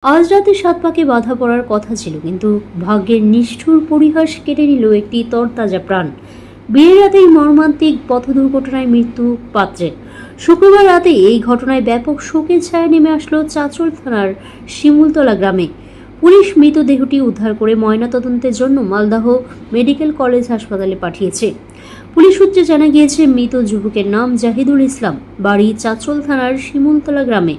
আজ রাতে 7 পাকে বাধা পড়ার কথা ছিল, কিন্তু ভাগ্যের নিষ্ঠুর পরিহাস কেড়ে নিল একটি তরতাজা প্রাণ। বিয়ের রাতেই মর্মান্তিক পথ দুর্ঘটনায় মৃত্যু পাত্রের। শুক্রবার রাতে এই ঘটনায় ব্যাপক শোকের ছায়া নেমে আসলো চাঁচল থানার শিমুলতলা গ্রামে। পুলিশ মৃতদেহটি উদ্ধার করে ময়নাতদন্তের জন্য মালদহ মেডিকেল কলেজ হাসপাতালে পাঠিয়েছে। পুলিশ সূত্রে জানা গিয়েছে, মৃত যুবকের নাম জাহিদুল ইসলাম, বাড়ি চাঁচল থানার শিমুলতলা গ্রামে।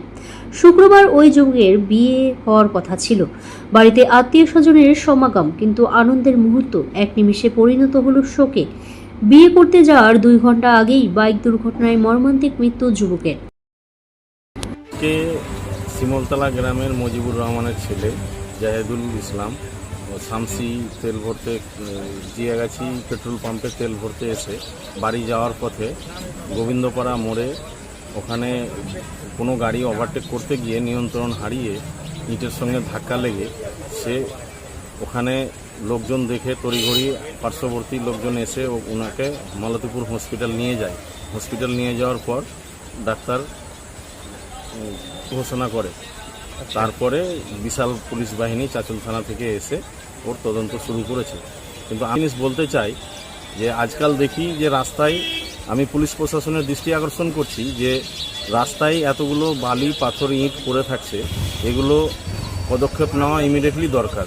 শুক্রবার ওই যুবকের বিয়ে হওয়ার কথা ছিল। বাড়িতে আত্মীয় স্বজনের সমাগম, কিন্তু আনন্দের মুহূর্ত এক নিমিষে পরিণত হলো শোকে। বিয়ে করতে যাওয়ার 2 ঘন্টা আগেই বাইক দুর্ঘটনায় মর্মান্তিক মৃত্যু যুবকের। কে শিমুলতলা গ্রামের মজিবুর রহমানের ছেলে জাহিদুল ইসলাম ও শামসি তেল ভরতে জিয়াগাছি পেট্রোল পাম্পে তেল ভরতে এসে বাড়ি যাওয়ার পথে গোবিন্দপাড়া মোড়ে ওখানে কোনো গাড়ি ওভারটেক করতে গিয়ে নিয়ন্ত্রণ হারিয়ে ইটের সঙ্গে ধাক্কা লেগে সে ওখানে লোকজন দেখে তড়িঘড়ি পার্শ্ববর্তী লোকজন এসে ওনাকে মালতীপুর হসপিটাল নিয়ে যায়। হসপিটাল নিয়ে যাওয়ার পর ডাক্তার ঘোষণা করে। তারপরে বিশাল পুলিশ বাহিনী চাঁচল থানা থেকে এসে ওর তদন্ত শুরু করেছে। কিন্তু আমি বলতে চাই যে আজকাল দেখি যে রাস্তায়, আমি পুলিশ প্রশাসনের দৃষ্টি আকর্ষণ করছি যে রাস্তায় এতগুলো বালি পাথর ইট পড়ে থাকছে, এগুলো পদক্ষেপ নেওয়া ইমিডিয়েটলি দরকার।